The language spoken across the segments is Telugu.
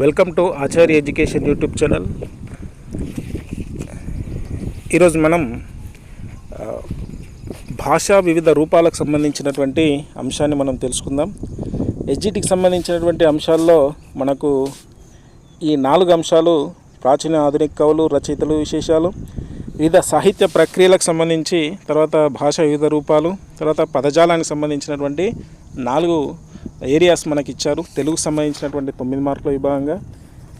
Welcome to Acharya education YouTube channel. ఈరోజు మనం భాషా వివిధ రూపాలకు సంబంధించినటువంటి అంశాన్ని మనం తెలుసుకుందాం. ఎస్జిటికి సంబంధించినటువంటి అంశాల్లో మనకు ఈ 4 అంశాలు: ప్రాచీన ఆధునిక కవులు, రచయితలు, విశేషాలు, వివిధ సాహిత్య ప్రక్రియలకు సంబంధించి, తర్వాత భాష వివిధ రూపాలు, తర్వాత పదజాలానికి సంబంధించినటువంటి 4 ఏరియాస్ మనకి ఇచ్చారు. తెలుగుకు సంబంధించినటువంటి 9 మార్కుల విభాగంగా.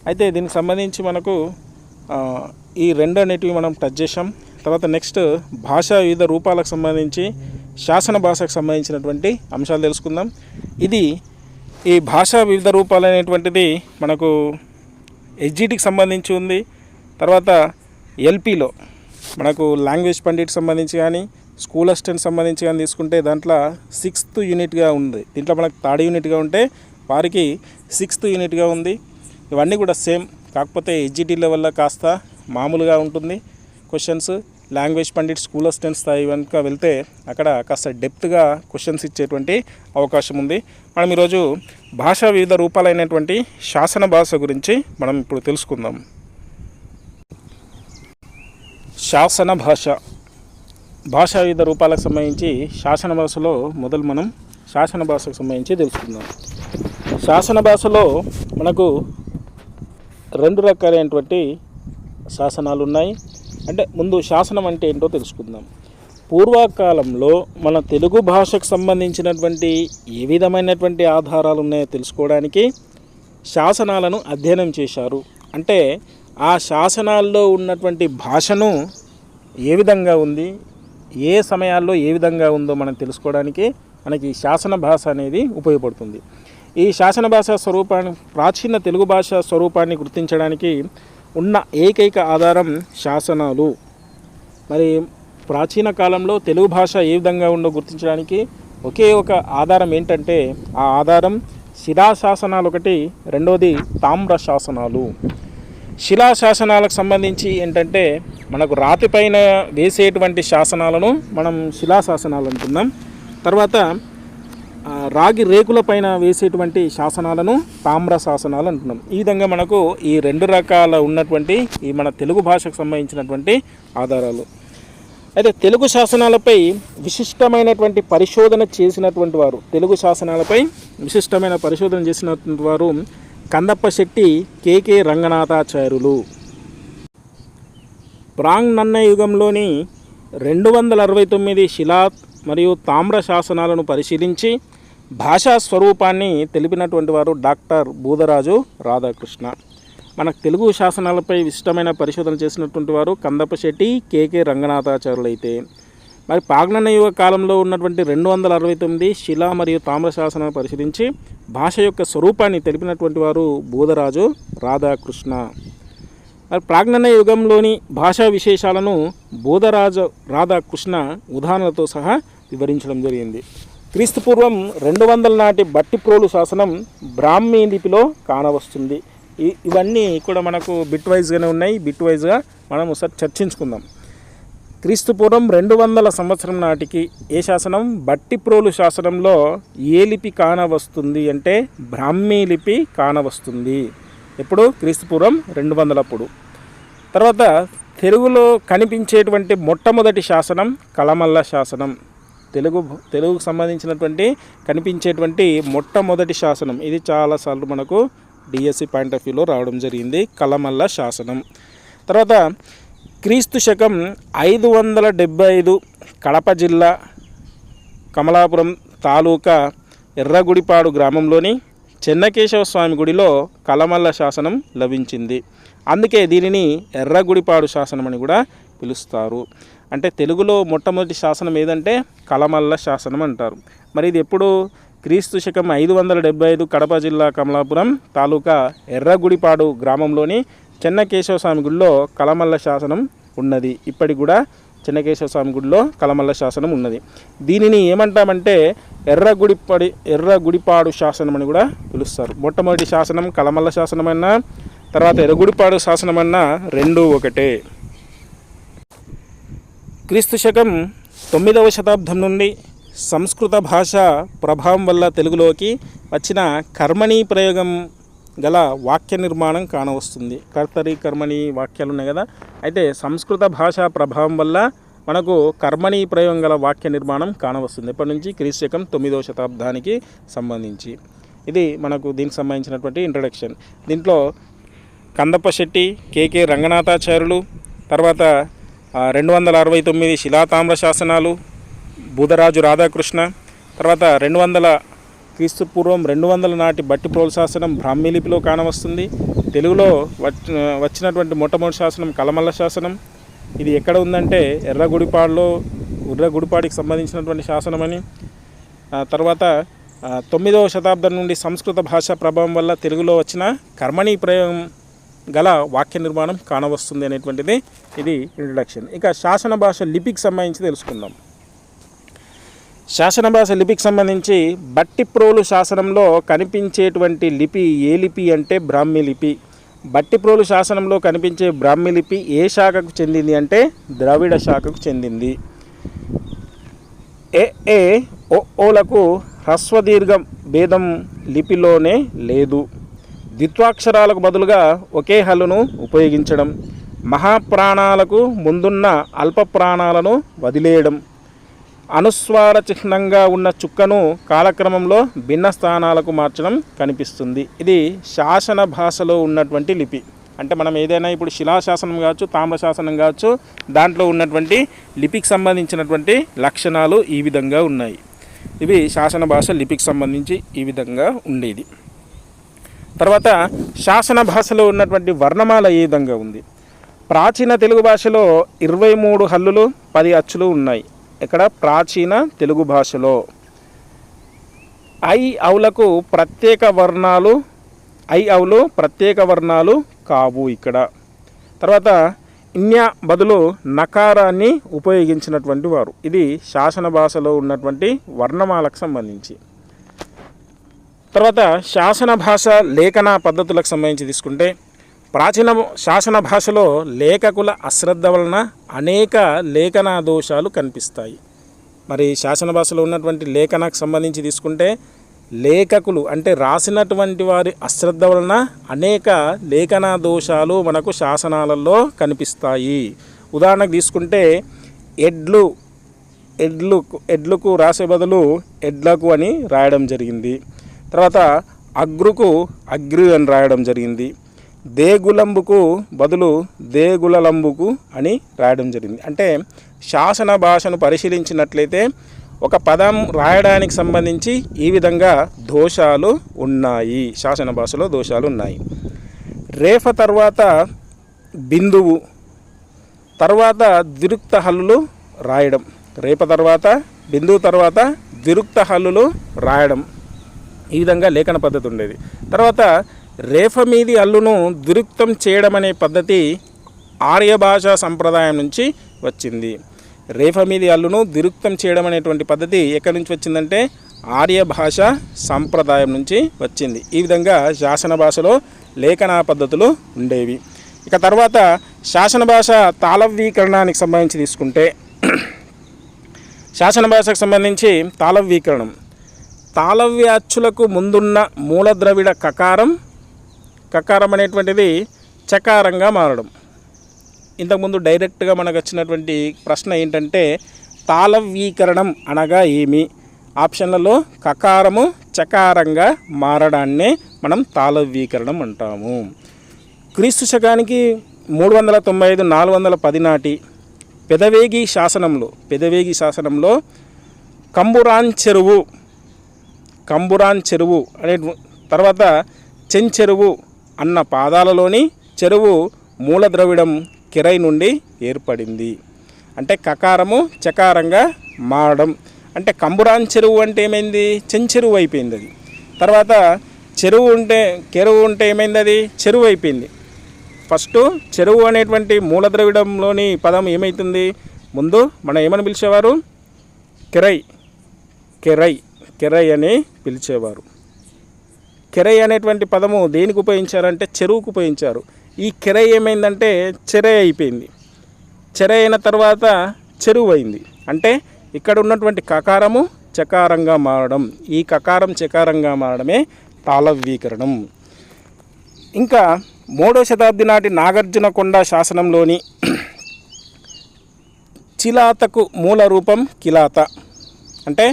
అయితే దీనికి సంబంధించి మనకు ఈ 2 అనేటివి మనం టచ్ చేసాం. తర్వాత నెక్స్ట్ భాషా వివిధ రూపాలకు సంబంధించి శాసన భాషకు సంబంధించినటువంటి అంశాలు తెలుసుకుందాం. ఈ భాషా వివిధ రూపాలు అనేటువంటిది మనకు ఎస్జిటికి సంబంధించి ఉంది. తర్వాత ఎల్పిలో మనకు లాంగ్వేజ్ పండిట్ సంబంధించి కానీ, స్కూల్ అసిస్టెంట్ సంబంధించి కానీ తీసుకుంటే దాంట్లో 6th యూనిట్గా ఉంది. దీంట్లో మనకు 3rd యూనిట్గా ఉంటే వారికి 6th యూనిట్గా ఉంది. ఇవన్నీ కూడా సేమ్, కాకపోతే ఎస్జిటి లెవెల్లో కాస్త మామూలుగా ఉంటుంది questions. Language Pandit, school assistant స్థాయి కనుక వెళ్తే అక్కడ కాస్త డెప్త్గా క్వశ్చన్స్ ఇచ్చేటువంటి అవకాశం ఉంది. మనం ఈరోజు భాషా వివిధ రూపాలైనటువంటి శాసన భాష గురించి మనం ఇప్పుడు తెలుసుకుందాం. శాసన భాషా వివిధ రూపాలకు సంబంధించి శాసన భాషలో మొదలు మనం శాసన భాషకు సంబంధించి తెలుసుకుందాం. శాసన భాషలో మనకు 2 రకాలైనటువంటి శాసనాలు ఉన్నాయి. అంటే ముందు శాసనం అంటే ఏంటో తెలుసుకుందాం. పూర్వకాలంలో మన తెలుగు భాషకు సంబంధించినటువంటి ఏ విధమైనటువంటి ఆధారాలు ఉన్నాయో తెలుసుకోవడానికి శాసనాలను అధ్యయనం చేశారు. అంటే ఆ శాసనాల్లో ఉన్నటువంటి భాషను ఏ విధంగా ఉంది, ఏ సమయాల్లో ఏ విధంగా ఉందో మనం తెలుసుకోవడానికి మనకి శాసన భాష అనేది ఉపయోగపడుతుంది. ఈ శాసన భాష స్వరూపాన్ని, ప్రాచీన తెలుగు భాష స్వరూపాన్ని గుర్తించడానికి ఉన్న ఏకైక ఆధారం శాసనాలు. మరి ప్రాచీన కాలంలో తెలుగు భాష ఏ విధంగా ఉందో గుర్తించడానికి ఒకే ఒక ఆధారం ఏంటంటే, ఆ ఆధారం శిలాశాసనాలు ఒకటి, రెండోది తామ్ర శాసనాలు. శిలాశాసనాలకు సంబంధించి ఏంటంటే మనకు రాతిపైన వేసేటువంటి శాసనాలను మనం శిలాశాసనాలు అంటున్నాం. తర్వాత రాగి రేకుల పైన వేసేటువంటి శాసనాలను తామ్ర శాసనాలు అంటున్నాం. ఈ విధంగా మనకు ఈ 2 రకాల ఉన్నటువంటి ఈ మన తెలుగు భాషకు సంబంధించినటువంటి ఆధారాలు. అయితే తెలుగు శాసనాలపై విశిష్టమైనటువంటి పరిశోధన చేసినటువంటి వారు, తెలుగు శాసనాలపై విశిష్టమైన పరిశోధన చేసినటువంటి వారు కందప్పశెట్టి కె రంగనాథాచార్యులు. ప్రాంగణన యుగంలోని 269 శిలా మరియు తామ్ర శాసనాలను పరిశీలించి భాషా స్వరూపాన్ని తెలిపినటువంటి వారు డాక్టర్ బూదరాజు రాధాకృష్ణ. మనకు తెలుగు శాసనాలపై విశిష్టమైన పరిశోధన చేసినటువంటి వారు కందప్పశెట్టి కె రంగనాథాచార్యులు. అయితే మరి ప్రాంగణన యుగ కాలంలో ఉన్నటువంటి 269 శిలా మరియు తామ్ర శాసనాలను పరిశీలించి భాష యొక్క స్వరూపాన్ని తెలిపినటువంటి వారు బూదరాజు రాధాకృష్ణ. మరి ప్రాంగణన యుగంలోని భాషా విశేషాలను బూదరాజు రాధాకృష్ణ ఉదాహరణలతో సహా వివరించడం జరిగింది. క్రీస్తుపూర్వం 200 నాటి బట్టిప్రోలు శాసనం బ్రాహ్మీ లిపిలో కానవస్తుంది. ఇవన్నీ కూడా మనకు బిట్ వైజ్గానే ఉన్నాయి. బిట్ వైజ్గా మనం ఒకసారి చర్చించుకుందాం. క్రీస్తుపూర్వం 200 సంవత్సరం నాటికి ఏ శాసనం? బట్టిప్రోలు శాసనంలో ఏ లిపి కానవస్తుంది అంటే బ్రాహ్మీ లిపి కానవస్తుంది. ఎప్పుడు? క్రీస్తుపూర్వం 200 అప్పుడు. తర్వాత తెలుగులో కనిపించేటువంటి మొట్టమొదటి శాసనం కలమల్ల శాసనం. తెలుగుకు సంబంధించినటువంటి కనిపించేటువంటి మొట్టమొదటి శాసనం ఇది చాలాసార్లు మనకు డిఎస్సి పాయింట్ ఆఫ్ వ్యూలో రావడం జరిగింది, కలమల్ల శాసనం. తర్వాత క్రీస్తు శకం 575 కడప జిల్లా కమలాపురం తాలూకా ఎర్రగుడిపాడు గ్రామంలోని చెన్నకేశవ స్వామి గుడిలో కలమల్ల శాసనం లభించింది. అందుకే దీనిని ఎర్రగుడిపాడు శాసనం అని కూడా పిలుస్తారు. అంటే తెలుగులో మొట్టమొదటి శాసనం ఏదంటే కలమల్ల శాసనం అంటారు. మరి ఇది ఎప్పుడు? క్రీస్తు శకం 575 కడప జిల్లా కమలాపురం తాలూకా ఎర్రగుడిపాడు గ్రామంలోని చెన్నకేశవ స్వామి గుడిలో కలమల్ల శాసనం ఉన్నది. ఇప్పటికి కూడా చెన్నకేశవ స్వామి గుడిలో కలమల్ల శాసనం ఉన్నది. దీనిని ఏమంటామంటే ఎర్రగుడిపాడు శాసనం అని కూడా పిలుస్తారు. మొట్టమొదటి శాసనం కలమల్ల శాసనం అన్నా, తర్వాత ఎర్రగుడిపాడు శాసనం అన్నా రెండూ ఒకటే. క్రీస్తు శకం 9వ శతాబ్దం నుండి సంస్కృత భాష ప్రభావం వల్ల తెలుగులోకి వచ్చిన కర్మణీ ప్రయోగం గల వాక్య నిర్మాణం కానవస్తుంది. కర్తరి కర్మణి వాక్యాలు ఉన్నాయి కదా, అయితే సంస్కృత భాషా ప్రభావం వల్ల మనకు కర్మణి ప్రయోగం గల వాక్య నిర్మాణం కానవస్తుంది. ఎప్పటి నుంచి? క్రీస్తు 9వ శతాబ్దానికి సంబంధించి. ఇది మనకు దీనికి సంబంధించినటువంటి ఇంట్రడక్షన్. దీంట్లో కందప్ప శెట్టి, కేకే రంగనాథాచార్యులు, తర్వాత 269 శిలాతామ్ర శాసనాలు, బూదరాజు రాధాకృష్ణ, తర్వాత 200 క్రీస్తు పూర్వం 200 నాటి బట్టి ప్రోలు శాసనం బ్రాహ్మీ లిపిలో కానవస్తుంది. తెలుగులో వచ్చినటువంటి మొట్టమొదటి శాసనం కలమల్ల శాసనం. ఇది ఎక్కడ ఉందంటే ఎర్రగుడిపాడికి సంబంధించినటువంటి శాసనం అని. తర్వాత 9వ శతాబ్దం నుండి సంస్కృత భాషా ప్రభావం వల్ల తెలుగులో వచ్చిన కర్మణి ప్రయోగం గల వాక్య నిర్మాణం కానవస్తుంది అనేటువంటిది ఇది ఇంట్రడక్షన్. ఇక శాసన భాష లిపికి సంబంధించి తెలుసుకుందాం. శాసన భాష లిపికి సంబంధించి బట్టిప్రోలు శాసనంలో కనిపించేటువంటి లిపి ఏ లిపి అంటే బ్రాహ్మీ లిపి. బట్టిప్రోలు శాసనంలో కనిపించే బ్రాహ్మీ లిపి ఏ శాఖకు చెందింది అంటే ద్రావిడ శాఖకు చెందింది. ఏ ఓలకు హ్రస్వదీర్ఘం భేదం లిపిలోనే లేదు. ద్విత్వాక్షరాలకు బదులుగా ఒకే హల్లును ఉపయోగించడం, మహాప్రాణాలకు ముందున్న అల్ప ప్రాణాలను వదిలేయడం, అనుస్వార చిహ్నంగా ఉన్న చుక్కను కాలక్రమంలో భిన్న స్థానాలకు మార్చడం కనిపిస్తుంది. ఇది శాసన భాషలో ఉన్నటువంటి లిపి. అంటే మనం ఏదైనా ఇప్పుడు శిలాశాసనం కావచ్చు, తామ్రశాసనం కావచ్చు, దాంట్లో ఉన్నటువంటి లిపికి సంబంధించినటువంటి లక్షణాలు ఈ విధంగా ఉన్నాయి. ఇవి శాసన భాష లిపికి సంబంధించి ఈ విధంగా ఉండేది. తర్వాత శాసన భాషలో ఉన్నటువంటి వర్ణమాల ఏ విధంగా ఉంది. ప్రాచీన తెలుగు భాషలో 23 హల్లులు 10 అచ్చులు ఉన్నాయి. ఇక్కడ ప్రాచీన తెలుగు భాషలో ఔలకు ప్రత్యేక వర్ణాలు కావు ఇక్కడ. తర్వాత ఇన్య బదులు నకారాన్ని ఉపయోగించినటువంటి వారు. ఇది శాసన భాషలో ఉన్నటువంటి వర్ణమాలకు సంబంధించి. తర్వాత శాసన భాష లేఖన పద్ధతులకు సంబంధించి తీసుకుంటే ప్రాచీన శాసన భాషలో లేఖకుల అశ్రద్ధ వలన అనేక లేఖనా దోషాలు కనిపిస్తాయి. మరి శాసన భాషలో ఉన్నటువంటి లేఖనకు సంబంధించి తీసుకుంటే లేఖకులు అంటే రాసినటువంటి వారి అశ్రద్ధ వలన అనేక లేఖనా దోషాలు మనకు శాసనాలలో కనిపిస్తాయి. ఉదాహరణకు తీసుకుంటే ఎడ్లుకు రాసే బదులు ఎడ్లకు అని రాయడం జరిగింది. తర్వాత అగ్రుకు అగ్రి అని రాయడం జరిగింది. దేగులంబుకు బదులు దేగులలంబుకు అని రాయడం జరిగింది. అంటే శాసన భాషను పరిశీలించినట్లయితే ఒక పదం రాయడానికి సంబంధించి ఈ విధంగా దోషాలు ఉన్నాయి. శాసన భాషలో దోషాలు ఉన్నాయి. రేఫ తర్వాత బిందువు తర్వాత ద్విరుక్త హల్లులు రాయడం. రేప తర్వాత బిందువు తర్వాత ద్విరుక్త హల్లులు రాయడం. ఈ విధంగా లేఖన పద్ధతి ఉండేది. తర్వాత రేఫ మీది హల్లును ద్విరుక్తం చేయడం అనే పద్ధతి ఆర్య భాషా సంప్రదాయం నుంచి వచ్చింది. రేఫ మీది హల్లును ద్విరుక్తం చేయడం అనేటువంటి పద్ధతి ఎక్కడి నుంచి వచ్చిందంటే ఆర్య భాషా సంప్రదాయం నుంచి వచ్చింది. ఈ విధంగా శాసన భాషలో లేఖనా పద్ధతులు ఉండేవి. ఇక తర్వాత శాసన భాష తాళవ్యీకరణానికి సంబంధించి తీసుకుంటే శాసన భాషకు సంబంధించి తాళవ్యీకరణం తాళవ్య అచ్చులకు ముందున్న మూలద్రవిడ కకారం అనేటువంటిది చకారంగా మారడం. ఇంతకుముందు డైరెక్ట్గా మనకు వచ్చినటువంటి ప్రశ్న ఏంటంటే తాళవ్యీకరణం అనగా ఏమి? ఆప్షన్లలో కకారము చకారంగా మారడాన్నే మనం తాళవ్యీకరణం అంటాము. క్రీస్తు శకానికి 395 410 నాటి పెదవేగి శాసనంలో కంబురాన్ చెరువు అనే తర్వాత చెంచెరువు అన్న పాదాలలోని చెరువు మూల ద్రవిడం కిరై నుండి ఏర్పడింది. అంటే కకారము చకారంగా మారడం. అంటే కంబురాన్ చెరువు అంటే ఏమైంది? చెంచెరువు అయిపోయింది అది. తర్వాత కెరువు ఉంటే ఏమైంది? అది చెరువు అయిపోయింది. ఫస్ట్ చెరువు అనేటువంటి మూల ద్రవిడంలోని పదం ఏమవుతుంది? ముందు మనం ఏమని పిలిచేవారు? కెరై అని పిలిచేవారు. కెరై అనేటువంటి పదము దేనికి ఉపయోగించారంటే చెరువుకు ఉపయోగించారు. ఈ కెరై ఏమైందంటే చెరై అయిపోయింది. చెరై అయిన తర్వాత చెరువు అయింది. అంటే ఇక్కడ ఉన్నటువంటి కకారము చకారంగా మారడం, ఈ కకారం చకారంగా మారడమే తాళవ్యీకరణం. ఇంకా 3వ శతాబ్ది నాటి నాగార్జునకొండ శాసనంలోని చిలాతకు మూల రూపం కిలాత. అంటే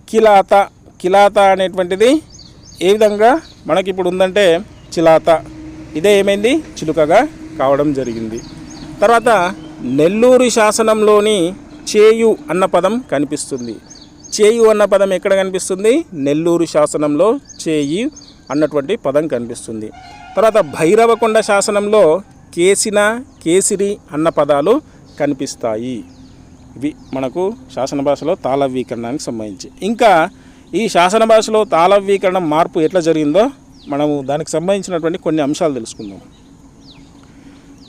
కిలాత అనేటువంటిది ఏ విధంగా మనకి ఇప్పుడు ఉందంటే చిలాత, ఇదే ఏమైంది చిలుకగా కావడం జరిగింది. తర్వాత నెల్లూరు శాసనంలోని చేయు అన్న పదం కనిపిస్తుంది. చేయు అన్న పదం ఎక్కడ కనిపిస్తుంది? నెల్లూరు శాసనంలో చేయి అన్నటువంటి పదం కనిపిస్తుంది. తర్వాత భైరవకొండ శాసనంలో కేసిన, కేసిరి అన్న పదాలు కనిపిస్తాయి. ఇవి మనకు శాసన భాషలో తాళవ్వీకరణానికి సంబంధించి. ఇంకా ఈ శాసన భాషలో తాళవ్వీకరణం మార్పు ఎట్లా జరిగిందో మనము దానికి సంబంధించినటువంటి కొన్ని అంశాలు తెలుసుకుందాం.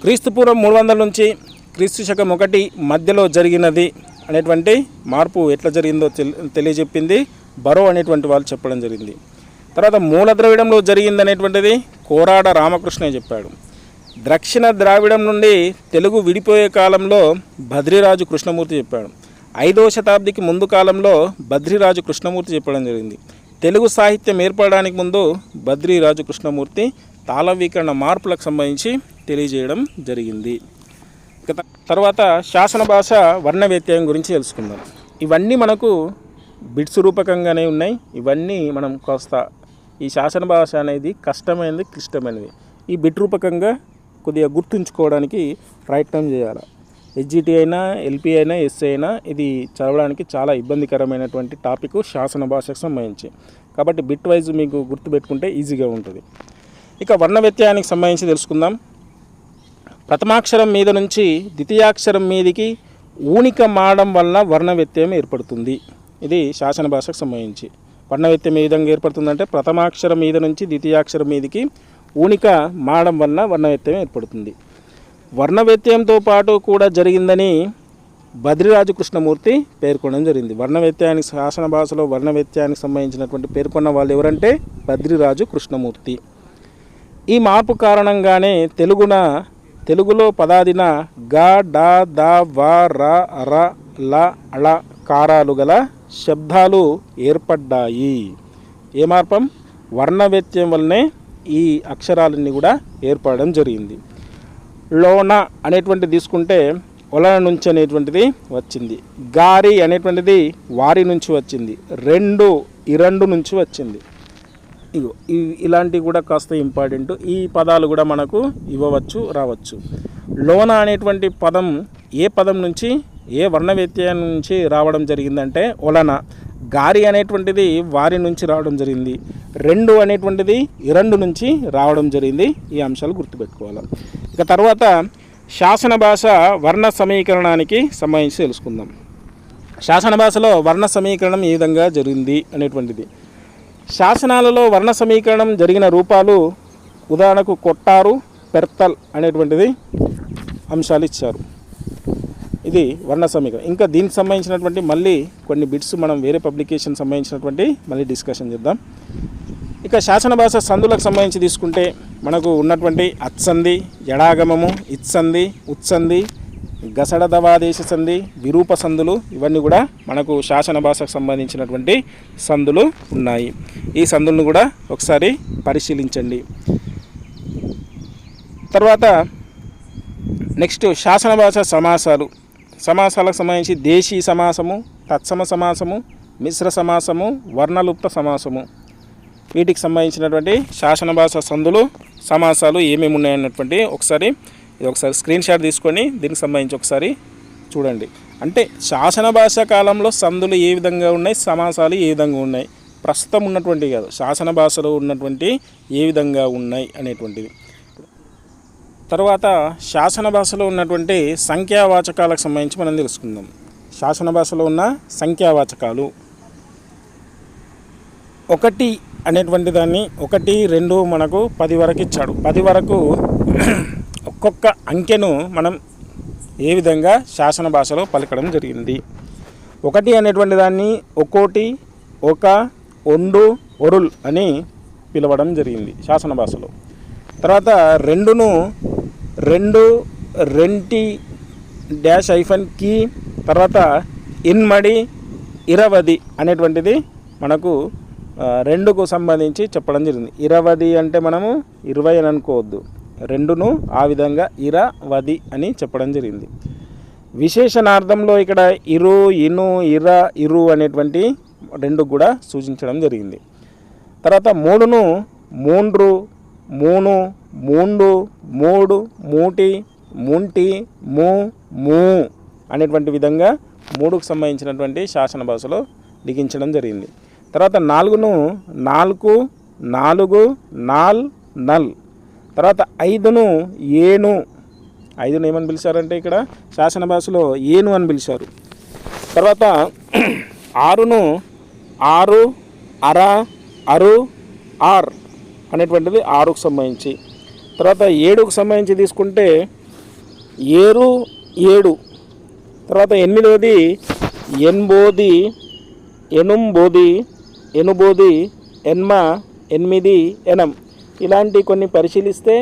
క్రీస్తుపూర్వం 300 నుంచి క్రీస్తు శకం 1 మధ్యలో జరిగినది అనేటువంటి మార్పు ఎట్లా జరిగిందో తెలియజెప్పింది బరో అనేటువంటి వాళ్ళు చెప్పడం జరిగింది. తర్వాత మూల ద్రవిడంలో జరిగింది అనేటువంటిది కోరాడ రామకృష్ణ చెప్పాడు. దక్షిణ ద్రావిడం నుండి తెలుగు విడిపోయే కాలంలో బద్రిరాజు కృష్ణమూర్తి చెప్పాడు. 5వ శతాబ్దికి ముందు కాలంలో బద్రిరాజు కృష్ణమూర్తి చెప్పడం జరిగింది. తెలుగు సాహిత్యం ఏర్పడడానికి ముందు బద్రిరాజు కృష్ణమూర్తి తాళవ్వీకరణ మార్పులకు సంబంధించి తెలియజేయడం జరిగింది. తర్వాత శాసన భాష వర్ణ వ్యత్యయం గురించి తెలుసుకుందాం. ఇవన్నీ మనకు బిట్స్ రూపకంగానే ఉన్నాయి. ఇవన్నీ మనం కాస్త ఈ శాసన భాష అనేది కష్టమైనది, క్లిష్టమైనది. ఈ బిట్ రూపకంగా కొద్దిగా గుర్తుంచుకోవడానికి ప్రయత్నం చేయాలి. హెచ్జిటి అయినా, ఎల్పి అయినా, ఎస్ఏ అయినా ఇది చదవడానికి చాలా ఇబ్బందికరమైనటువంటి టాపిక్ శాసన భాషకు సంబంధించి. కాబట్టి బిట్ వైజ్ మీకు గుర్తుపెట్టుకుంటే ఈజీగా ఉంటుంది. ఇక వర్ణ వ్యత్యయానికి సంబంధించి తెలుసుకుందాం. ప్రథమాక్షరం మీద నుంచి ద్వితీయాక్షరం మీదికి ఊనిక మాడడం వలన వర్ణ వ్యత్యయం ఏర్పడుతుంది. ఇది శాసన భాషకు సంబంధించి. వర్ణ వ్యత్యయం ఏ విధంగా ఏర్పడుతుందంటే ప్రథమాక్షరం మీద నుంచి ద్వితీయాక్షరం మీదికి ఊనిక మాడడం వలన వర్ణ వ్యత్యయం ఏర్పడుతుంది. వర్ణ వ్యత్యయంతో పాటు కూడా జరిగిందని బద్రిరాజు కృష్ణమూర్తి పేర్కొనడం జరిగింది. వర్ణ వ్యత్యయానికి శాసన భాషలో వర్ణ వ్యత్యయానికి సంబంధించినటువంటి పేర్కొన్న వాళ్ళు ఎవరంటే బద్రిరాజు కృష్ణమూర్తి. ఈ మార్పు కారణంగానే తెలుగులో పదాదిన గా, డా, దా, వా, రా, ర, ల, అళ కారాలు గల శబ్దాలు ఏర్పడ్డాయి. ఏ మార్పం? వర్ణ వ్యత్యయం వల్లనే ఈ అక్షరాలన్నీ కూడా ఏర్పడడం జరిగింది. లోన అనేటువంటిది తీసుకుంటే ఒలన నుంచి అనేటువంటిది వచ్చింది. గారి అనేటువంటిది వారి నుంచి వచ్చింది. ఇరండు నుంచి వచ్చింది. ఇలాంటివి కూడా కాస్త ఇంపార్టెంట్. ఈ పదాలు కూడా మనకు ఇవ్వవచ్చు, రావచ్చు. లోన అనేటువంటి పదం ఏ పదం నుంచి, ఏ వర్ణ వ్యత్యయం నుంచి రావడం జరిగిందంటే ఒలన. గారి అనేటువంటిది వారి నుంచి రావడం జరిగింది. అనేటువంటిది ఇరండు నుంచి రావడం జరిగింది. ఈ అంశాలు గుర్తుపెట్టుకోవాలి. ఇక తర్వాత శాసన భాష వర్ణ సమీకరణానికి సంబంధించి తెలుసుకుందాం. శాసన భాషలో వర్ణ సమీకరణం ఏ విధంగా జరిగింది అనేటువంటిది. శాసనాలలో వర్ణ సమీకరణం జరిగిన రూపాలు ఉదాహరణకు కొట్టారు, పెర్తల్ అనేటువంటిది అంశాలు ఇచ్చారు. ఇది వర్ణ సమీకరణం. ఇంకా దీనికి సంబంధించినటువంటి మళ్ళీ కొన్ని బిట్స్ మనం వేరే పబ్లికేషన్ సంబంధించినటువంటి మళ్ళీ డిస్కషన్ చేద్దాం. ఇక శాసన భాష సందులకు సంబంధించి తీసుకుంటే మనకు ఉన్నటువంటి అత్సంధి, ఎడాగమము, ఇత్సంధి, ఉత్సంధి, గసడదవాదేశ సంధి, విరూప సందులు ఇవన్నీ కూడా మనకు శాసన భాషకు సంబంధించినటువంటి సందులు ఉన్నాయి. ఈ సందులను కూడా ఒకసారి పరిశీలించండి. తర్వాత నెక్స్ట్ శాసన భాష సమాసాలకు సంబంధించి దేశీ సమాసము, తత్సమ సమాసము, మిశ్ర సమాసము, వర్ణలుప్త సమాసము, వీటికి సంబంధించినటువంటి శాసన భాష సందులు, సమాసాలు ఏమేమి ఉన్నాయన్నటువంటి ఒకసారి స్క్రీన్ షాట్ తీసుకొని దీనికి సంబంధించి ఒకసారి చూడండి. అంటే శాసన భాష కాలంలో సందులు ఏ విధంగా ఉన్నాయి, సమాసాలు ఏ విధంగా ఉన్నాయి, ప్రస్తుతం ఉన్నటువంటి కాదు, శాసన భాషలో ఉన్నటువంటి ఏ విధంగా ఉన్నాయి అనేటువంటిది. తర్వాత శాసన భాషలో ఉన్నటువంటి సంఖ్యావాచకాలకు సంబంధించి మనం తెలుసుకుందాం. శాసన భాషలో ఉన్న సంఖ్యావాచకాలు 1 అనేటువంటి దాన్ని 1, 2 మనకు 10 వరకు ఇచ్చాడు. 10 వరకు ఒక్కొక్క అంకెను మనం ఏ విధంగా శాసన భాషలో పలకడం జరిగింది. 1 అనేటువంటి దాన్ని ఒక్కోటి, ఒక, ఒండు, ఒరుల్ అని పిలవడం జరిగింది శాసన భాషలో. తర్వాత 2ను 2, రెంటి డాష్ హైఫన్ కీ, తర్వాత ఇన్మడి, 20 అనేటువంటిది మనకు రెండుకు సంబంధించి చెప్పడం జరిగింది. 20 అంటే మనము 20 అని అనుకోవద్దు, రెండును ఆ విధంగా 20 అని చెప్పడం జరిగింది. విశేషణార్థంలో ఇక్కడ ఇరు, ఇను, ఇరు అనేటువంటి రెండు కూడా సూచించడం జరిగింది. తర్వాత 3ను మూండ్రు, మూను, మూండు, మూడు, మూటి, ముంటి, మూ అనేటువంటి విధంగా 3కు సంబంధించినటువంటి శాసన భాషలో లిఖించడం జరిగింది. తర్వాత 4ను నాలుగు, నాలుగు, నల్. తర్వాత 5ను ఏను, 5ను ఏమని పిలిచారంటే ఇక్కడ శాసన భాషలో ఏను అని పిలిచారు. తర్వాత 6ను ఆరు, అర, అరు, ఆర్ అనేటువంటిది 6కు సంబంధించి. తర్వాత 7కు సంబంధించి తీసుకుంటే ఏరు, 7. తర్వాత 8వది ఎన్బోది, ఎనుంబోది, ఎనుబోది, ఎన్మ, 8, ఎనం. ఇలాంటి కొన్ని పరిశీలిస్తే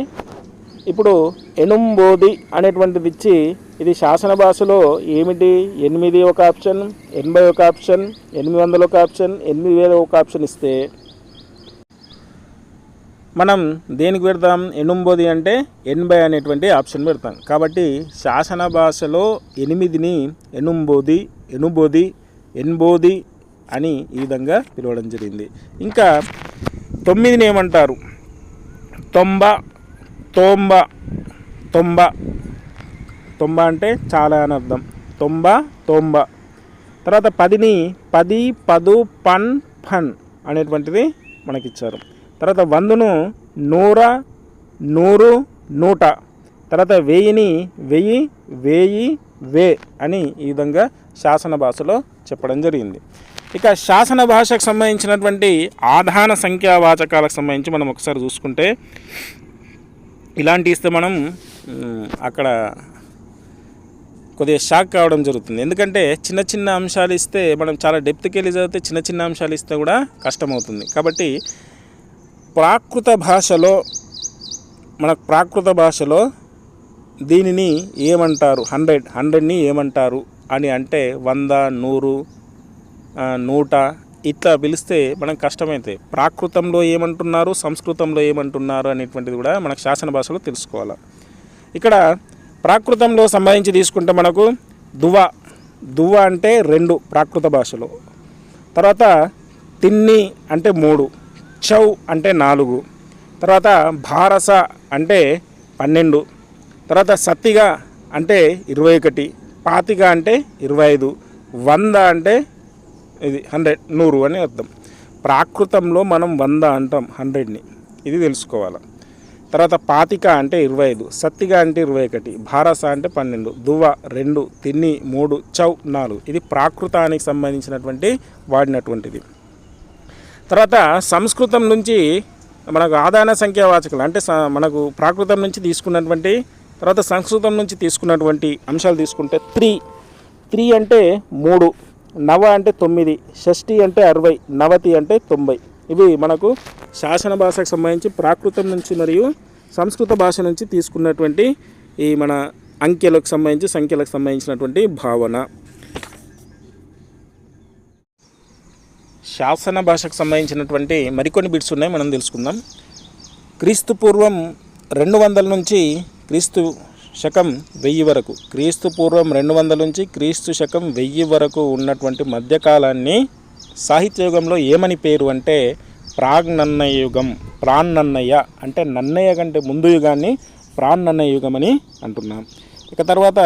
ఇప్పుడు ఎనుంబోది అనేటువంటిది ఇచ్చి ఇది శాసన భాషలో ఏమిటి, 8 ఒక ఆప్షన్, 80 ఒక ఆప్షన్, 800 ఒక ఆప్షన్, 8000 ఒక ఆప్షన్ ఇస్తే మనం దేనికి పెడతాం? ఎనుంబోది అంటే 80 అనేటువంటి ఆప్షన్ పెడతాం. కాబట్టి శాసన భాషలో 8ని ఎనుంబోది, ఎనుబోది, ఎన్బోది అని ఈ విధంగా పిలవడం జరిగింది. ఇంకా 9ని ఏమంటారు? తొంబ, తోంబ. తొంబ అంటే చాలా అని అర్థం. తోంబ. తర్వాత 10ని పది, పదు, పన్ అనేటువంటిది మనకిచ్చారు. తర్వాత 100ను నూర, నూరు, 100. తర్వాత 1000ని వెయ్యి, వేయి, వే అని ఈ విధంగా శాసన భాషలో చెప్పడం జరిగింది. ఇక శాసన భాషకు సంబంధించినటువంటి ఆధాన సంఖ్యావాచకాలకు సంబంధించి మనం ఒకసారి చూసుకుంటే ఇలాంటి ఇస్తే మనం అక్కడ కొద్దిగా షాక్ కావడం జరుగుతుంది. ఎందుకంటే చిన్న చిన్న అంశాలు ఇస్తే మనం చాలా డెప్త్కి వెళ్ళి చదివితే చిన్న చిన్న అంశాలు ఇస్తే కూడా కష్టమవుతుంది. కాబట్టి ప్రాకృత భాషలో దీనిని ఏమంటారు? 100ని ఏమంటారు అని అంటే 100, 100, 100 ఇట్లా పిలిస్తే మనకు కష్టమైతే ప్రాకృతంలో ఏమంటున్నారు, సంస్కృతంలో ఏమంటున్నారు అనేటువంటిది కూడా మనకు శాసన భాషలో తెలుసుకోవాలి. ఇక్కడ ప్రాకృతంలో సంబంధించి తీసుకుంటే మనకు దువ్వ అంటే 2 ప్రాకృత భాషలో. తర్వాత తిన్ని అంటే 3, చౌ అంటే 4, తర్వాత భారస అంటే 12, తర్వాత సత్తిగా అంటే 21, పాతిక అంటే 25, 100 అంటే ఇది 100, 100 అని అర్థం. ప్రాకృతంలో మనం 100 అంటాం 100ని, ఇది తెలుసుకోవాలి. తర్వాత పాతిక అంటే 25, సత్తిగా అంటే 21, భారస అంటే 12, దువ్వ 2, తిన్ని 3, చౌ 4. ఇది ప్రాకృతానికి సంబంధించినటువంటి వాడినటువంటిది. తర్వాత సంస్కృతం నుంచి మనకు ఆదాన సంఖ్యావాచకాలు అంటే మనకు ప్రాకృతం నుంచి తీసుకున్నటువంటి, తర్వాత సంస్కృతం నుంచి తీసుకున్నటువంటి అంశాలు తీసుకుంటే 3 అంటే 3, నవ అంటే 9, షష్ఠి అంటే 60, నవతి అంటే 90. ఇవి మనకు శాసన భాషకు సంబంధించి ప్రాకృతం నుంచి మరియు సంస్కృత భాష నుంచి తీసుకున్నటువంటి ఈ మన అంకెలకు సంబంధించి సంఖ్యలకు సంబంధించినటువంటి భావన. శాసన భాషకు సంబంధించినటువంటి మరికొన్ని బిట్స్ ఉన్నాయి, మనం తెలుసుకుందాం. క్రీస్తు పూర్వం 200 నుంచి క్రీస్తు శకం 1000 వరకు, క్రీస్తు పూర్వం 200 నుంచి క్రీస్తు శకం 1000 వరకు ఉన్నటువంటి మధ్యకాలాన్ని సాహిత్యయుగంలో ఏమని పేరు అంటే ప్రాగ్నన్నయ యుగం. ప్రాన్నన్నయ అంటే నన్నయ్య కంటే ముందు యుగాన్ని ప్రాన్నన్నయ యుగం అని అంటున్నాం. ఇక తర్వాత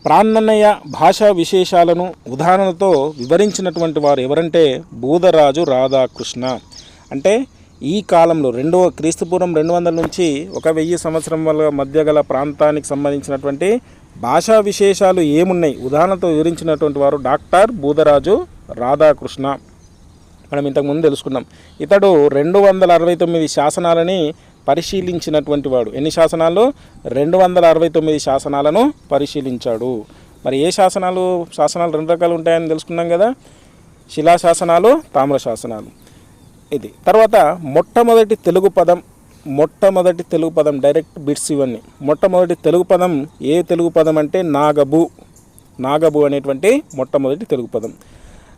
ప్రాన్నన్నయ భాషా విశేషాలను ఉదాహరణతో వివరించినటువంటి వారు ఎవరంటే బూదరాజు రాధాకృష్ణ. అంటే ఈ కాలంలో క్రీస్తుపూర్వం 200 నుంచి 1000 సంవత్సరం మధ్య గల ప్రాంతానికి సంబంధించినటువంటి భాషా విశేషాలు ఏమున్నాయి ఉదాహరణతో వివరించినటువంటి వారు డాక్టర్ బూదరాజు రాధాకృష్ణ. మనం ఇంతకుముందు తెలుసుకున్నాం. ఇతడు 269 శాసనాలని పరిశీలించినటువంటి వాడు. ఎన్ని శాసనాలు? 269 శాసనాలను పరిశీలించాడు. మరి ఏ శాసనాలు 2 రకాలు ఉంటాయని తెలుసుకున్నాం కదా, శిలాశాసనాలు, తామ్ర శాసనాలు. ఇది తర్వాత మొట్టమొదటి తెలుగు పదం డైరెక్ట్ బిట్స్ ఇవన్నీ. మొట్టమొదటి తెలుగు పదం ఏ తెలుగు పదం అంటే నాగబు అనేటువంటి మొట్టమొదటి తెలుగు పదం.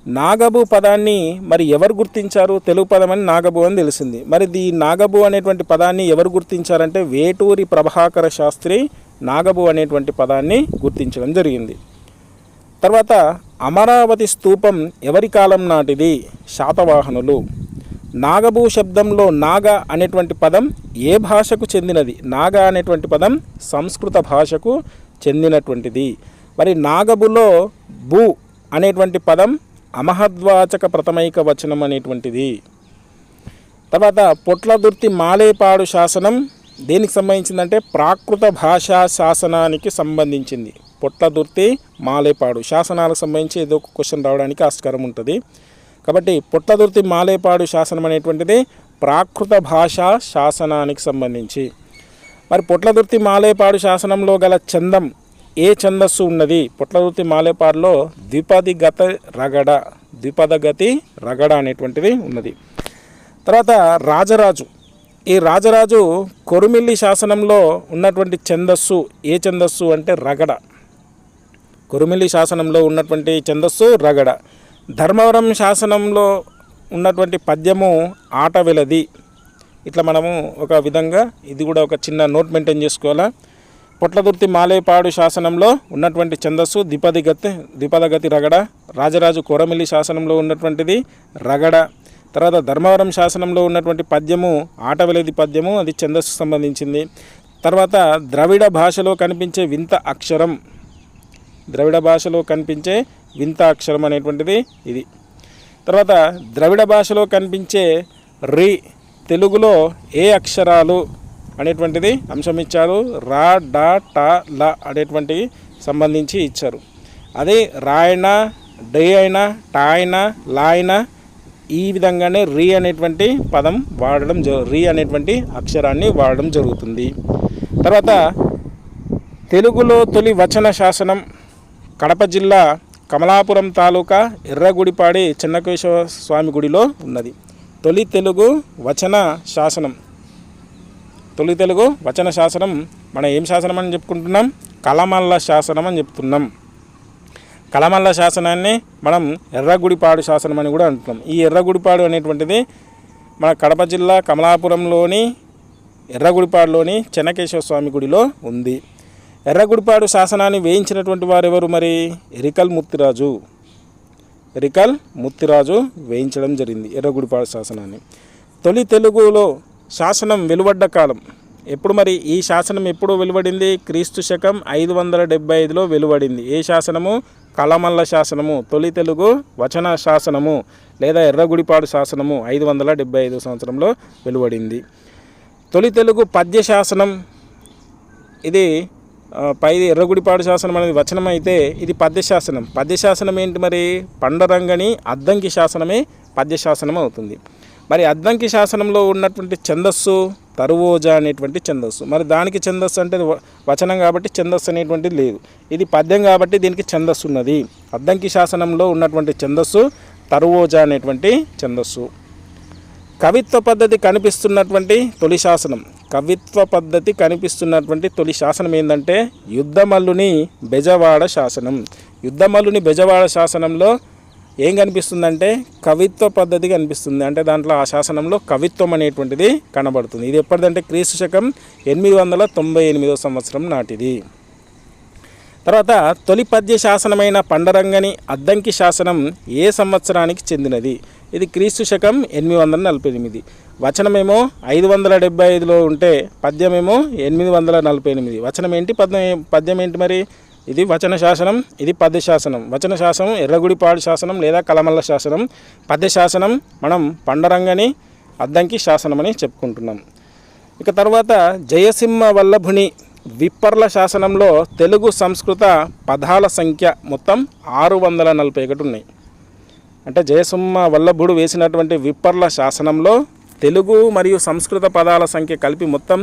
నాగబు పదాన్ని మరి ఎవరు గుర్తించారు? తెలుగు పదం అని నాగబు అని తెలిసింది. మరి ఈ నాగబు అనేటువంటి పదాన్ని ఎవరు గుర్తించారంటే వేటూరి ప్రభాకర శాస్త్రి నాగబు అనేటువంటి పదాన్ని గుర్తించడం జరిగింది. తర్వాత అమరావతి స్తూపం ఎవరి కాలం నాటిది? శాతవాహనులు. నాగబు శబ్దంలో నాగ అనేటువంటి పదం ఏ భాషకు చెందినది? నాగ అనేటువంటి పదం సంస్కృత భాషకు చెందినటువంటిది. మరి నాగబులో బు అనేటువంటి పదం అమహద్వాచక ప్రథమైక వచనం అనేటువంటిది. తర్వాత పొట్లదుర్తి మాలేపాడు శాసనం దేనికి సంబంధించిందంటే ప్రాకృత భాషా శాసనానికి సంబంధించింది. పొట్లదుర్తి మాలేపాడు శాసనాలకు సంబంధించి ఏదో ఒక క్వశ్చన్ రావడానికి ఆస్కారం ఉంటుంది. కాబట్టి పొట్లదుర్తి మాలేపాడు శాసనం అనేటువంటిది ప్రాకృత భాషా శాసనానికి సంబంధించి. మరి పొట్లదుర్తి మాలేపాడు శాసనంలో గల చందం ఏ ఛందస్సు ఉన్నది? పొట్లదుర్తి మాలేపాడులో ద్విపదగతి రగడ అనేటువంటిది ఉన్నది. తర్వాత రాజరాజు. ఈ రాజరాజు కొరుమిల్లి శాసనంలో ఉన్నటువంటి ఛందస్సు ఏ ఛందస్సు అంటే రగడ. కొరుమిల్లి శాసనంలో ఉన్నటువంటి ఛందస్సు రగడ. ధర్మవరం శాసనంలో ఉన్నటువంటి పద్యము ఆటవెలది. ఇట్లా మనము ఒక విధంగా ఇది కూడా ఒక చిన్న నోట్ మెయింటైన్ చేసుకోవాలా. పొట్లదుర్తి మాలేపాడు శాసనంలో ఉన్నటువంటి ఛందస్సు ద్విపదగతి రగడ. రాజరాజు కొరమిల్లి శాసనంలో ఉన్నటువంటిది రగడ. తర్వాత ధర్మవరం శాసనంలో ఉన్నటువంటి పద్యము ఆటవెలది పద్యము, అది ఛందస్సు సంబంధించింది. తర్వాత ద్రవిడ భాషలో కనిపించే వింత అక్షరం, ద్రవిడ భాషలో కనిపించే వింత అక్షరం అనేటువంటిది ఇది. తర్వాత ద్రవిడ భాషలో కనిపించే రి తెలుగులో ఏ అక్షరాలు అనేటువంటిది అంశం ఇచ్చారు. రా, డా, టా, ల అనేటువంటివి సంబంధించి ఇచ్చారు. అదే రాయన, డే అయినా, టా అయినా, లా అయినా ఈ విధంగానే రీ అనేటువంటి పదం వాడడం రీ అనేటువంటి అక్షరాన్ని వాడడం జరుగుతుంది. తర్వాత తెలుగులో తొలి వచన శాసనం కడప జిల్లా కమలాపురం తాలూకా ఎర్రగుడిపాడి చెన్నకేశవ స్వామి గుడిలో ఉన్నది. తొలి తెలుగు వచన శాసనం మనం ఏం శాసనం అని చెప్పుకుంటున్నాం? కలమల్ల శాసనం అని చెప్తున్నాం. కలమల్ల శాసనాన్ని మనం ఎర్రగుడిపాడు శాసనం అని కూడా అంటున్నాం. ఈ ఎర్రగుడిపాడు అనేటువంటిది మన కడప జిల్లా కమలాపురంలోని ఎర్రగుడిపాడులోని చెన్నకేశవ స్వామి గుడిలో ఉంది. ఎర్రగుడిపాడు శాసనాన్ని వేయించినటువంటి వారు ఎవరు? మరి ఎరికల్ ముత్తిరాజు వేయించడం జరిగింది ఎర్రగుడిపాడు శాసనాన్ని. తొలి తెలుగులో శాసనం వెలువడ్డ కాలం ఎప్పుడు? మరి ఈ శాసనం ఎప్పుడు వెలువడింది? క్రీస్తు శకం 575లో వెలువడింది. ఏ శాసనము? కలమల్ల శాసనము. తొలి తెలుగు వచన శాసనము లేదా ఎర్రగుడిపాడు శాసనము 575 సంవత్సరంలో వెలువడింది. తొలి తెలుగు పద్య శాసనం ఇది ఎర్రగుడిపాడు శాసనం అనేది వచనం అయితే ఇది పద్యశాసనం. పద్యశాసనం ఏంటి మరి? పండరంగని అద్దంకి శాసనమే పద్యశాసనం అవుతుంది. మరి అద్దంకి శాసనంలో ఉన్నటువంటి ఛందస్సు తరువోజ అనేటువంటి ఛందస్సు. మరి దానికి ఛందస్సు అంటే వచనం కాబట్టి ఛందస్సు అనేటువంటిది లేదు. ఇది పద్యం కాబట్టి దీనికి ఛందస్సు ఉన్నది. అద్దంకి శాసనంలో ఉన్నటువంటి ఛందస్సు తరువోజ అనేటువంటి ఛందస్సు. కవిత్వ పద్ధతి కనిపిస్తున్నటువంటి తొలి శాసనం ఏంటంటే యుద్ధమల్లుని బెజవాడ శాసనం. యుద్ధమల్లుని బెజవాడ శాసనంలో ఏం కనిపిస్తుందంటే కవిత్వ పద్ధతి కనిపిస్తుంది. అంటే దాంట్లో ఆ శాసనంలో కవిత్వం అనేటువంటిది కనబడుతుంది. ఇది ఎప్పటిదంటే క్రీస్తు శకం 898 సంవత్సరం నాటిది. తర్వాత తొలి పద్య శాసనమైన పండరంగని అద్దంకి శాసనం ఏ సంవత్సరానికి చెందినది? ఇది క్రీస్తు శకం 848. వచనమేమో 575లో ఉంటే పద్యమేమో 848. వచనం ఏంటి, పద్యం ఏంటి? మరి ఇది వచన శాసనం, ఇది పద్య శాసనం. వచన శాసనం ఎర్రగుడిపాడు శాసనం లేదా కలమల్ల శాసనం. పద్య శాసనం మనం పండరంగని అద్దంకి శాసనం అని చెప్పుకుంటున్నాం. ఇక తర్వాత జయసింహ వల్లభుని విప్పర్ల శాసనంలో తెలుగు సంస్కృత పదాల సంఖ్య మొత్తం 641 ఉన్నాయి. అంటే జయసింహ వల్లభుడు వేసినటువంటి విప్పర్ల శాసనంలో తెలుగు మరియు సంస్కృత పదాల సంఖ్య కలిపి మొత్తం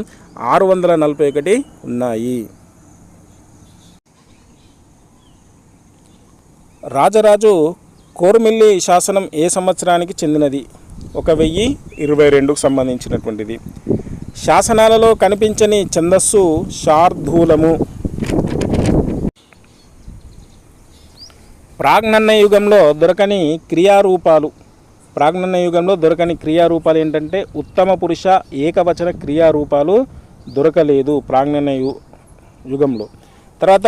641 ఉన్నాయి. రాజరాజు కోరుమిల్లి శాసనం ఏ సంవత్సరానికి చెందినది? 1022కు సంబంధించినటువంటిది. శాసనాలలో కనిపించని ఛందస్సు శార్దూలము. ప్రాగ్నన్న యుగంలో దొరకని క్రియారూపాలు ఏంటంటే ఉత్తమ పురుష ఏకవచన క్రియారూపాలు దొరకలేదు ప్రాగ్నన్న యుగంలో. తర్వాత